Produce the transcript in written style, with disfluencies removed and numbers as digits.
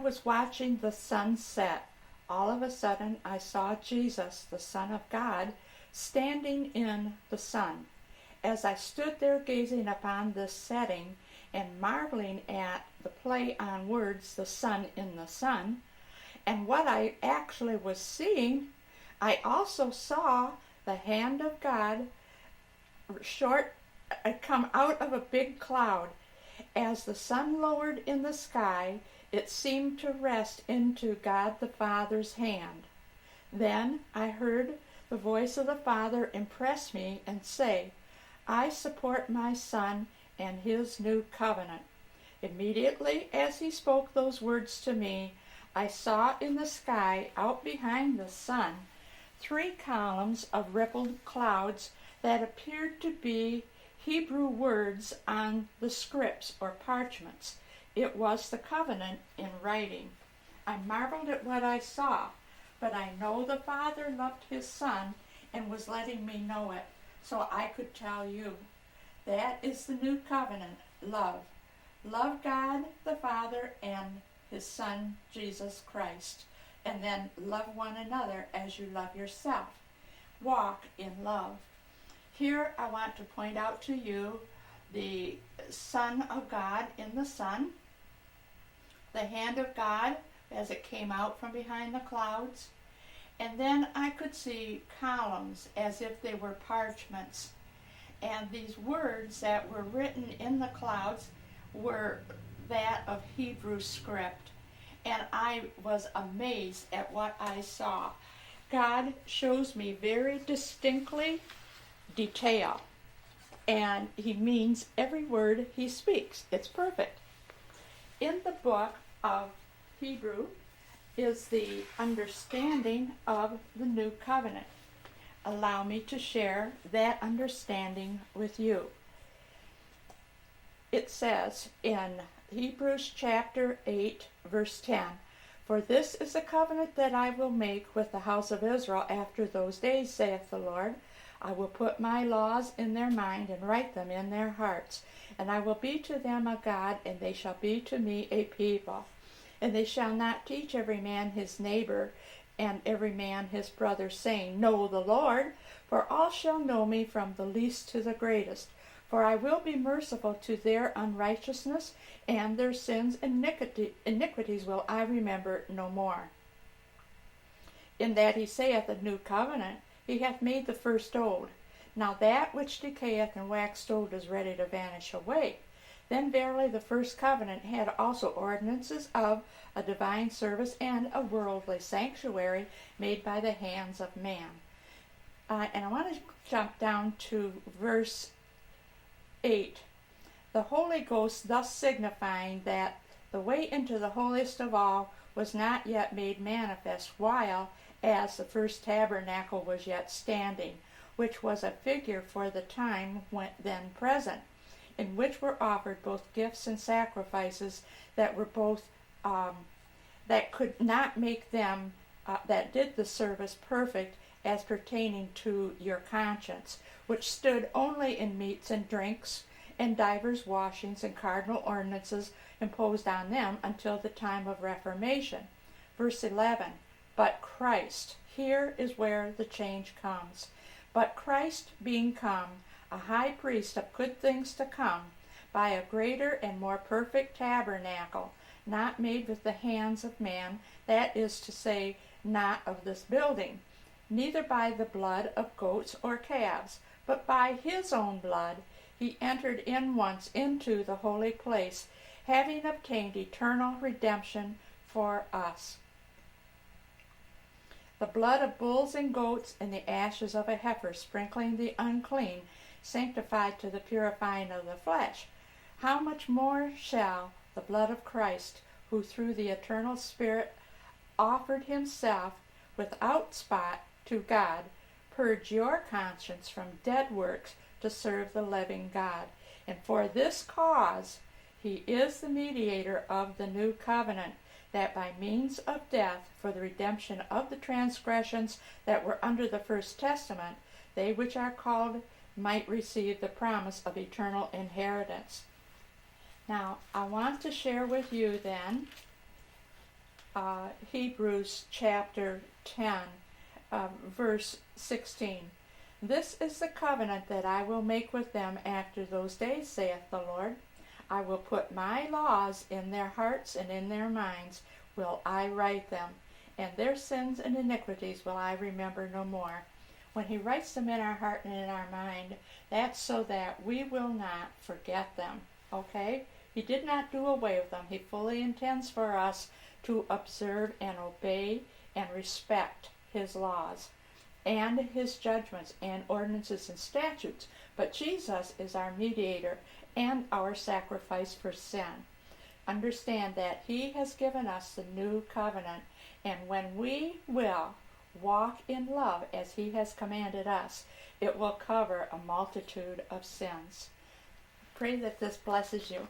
was watching the sun set, all of a sudden I saw Jesus, the Son of God, standing in the sun. As I stood there gazing upon this setting and marveling at the play on words, the sun in the sun, and what I actually was seeing, I also saw the hand of God come out of a big cloud. As the sun lowered in the sky, it seemed to rest into God the Father's hand. Then I heard the voice of the Father impress me and say, I support my Son and his new covenant. Immediately as he spoke those words to me, I saw in the sky, out behind the sun, 3 columns of rippled clouds that appeared to be Hebrew words on the scripts or parchments. It was the covenant in writing. I marveled at what I saw, but I know the Father loved his Son and was letting me know it, so I could tell you. That is the new covenant, love. Love God the Father and his Son, Jesus Christ. And then love one another as you love yourself. Walk in love. Here I want to point out to you the Son of God in the sun, the hand of God as it came out from behind the clouds, and then I could see columns as if they were parchments. And these words that were written in the clouds were that of Hebrew script. And I was amazed at what I saw. God shows me very distinctly detail, and he means every word he speaks. It's perfect. In the book of Hebrew is the understanding of the new covenant. Allow me to share that understanding with you. It says in Hebrews chapter 8, verse 10, For this is the covenant that I will make with the house of Israel after those days, saith the Lord. I will put my laws in their mind and write them in their hearts. And I will be to them a God, and they shall be to me a people. And they shall not teach every man his neighbor and every man his brother, saying, Know the Lord, for all shall know me from the least to the greatest. For I will be merciful to their unrighteousness, and their sins and iniquities will I remember no more. In that he saith a new covenant, he hath made the first old. Now that which decayeth and waxed old is ready to vanish away. Then verily the first covenant had also ordinances of a divine service and a worldly sanctuary made by the hands of man. And I want to jump down to verse 8. The Holy Ghost thus signifying that the way into the holiest of all was not yet made manifest, while as the first tabernacle was yet standing, which was a figure for the time then present, in which were offered both gifts and sacrifices that were both that could not make them that did the service perfect as pertaining to your conscience, which stood only in meats and drinks and divers washings and cardinal ordinances imposed on them until the time of Reformation. Verse 11, But Christ, here is where the change comes. But Christ being come, a high priest of good things to come, by a greater and more perfect tabernacle, not made with the hands of man, that is to say, not of this building, neither by the blood of goats or calves, but by his own blood, he entered in once into the holy place, having obtained eternal redemption for us. The blood of bulls and goats and the ashes of a heifer, sprinkling the unclean, sanctified to the purifying of the flesh. How much more shall the blood of Christ, who through the eternal Spirit offered himself without spot to God, purge your conscience from dead works to serve the living God. And for this cause he is the mediator of the new covenant, that by means of death, for the redemption of the transgressions that were under the first testament, they which are called might receive the promise of eternal inheritance. Now, I want to share with you then Hebrews chapter 10, verse 16. This is the covenant that I will make with them after those days, saith the Lord. I will put my laws in their hearts, and in their minds will I write them, and their sins and iniquities will I remember no more. When he writes them in our heart and in our mind, that's so that we will not forget them. Okay? He did not do away with them. He fully intends for us to observe and obey and respect his laws and his judgments and ordinances and statutes. But Jesus is our mediator and our sacrifice for sin. Understand that he has given us the new covenant, and when we will walk in love as he has commanded us, it will cover a multitude of sins. Pray that this blesses you.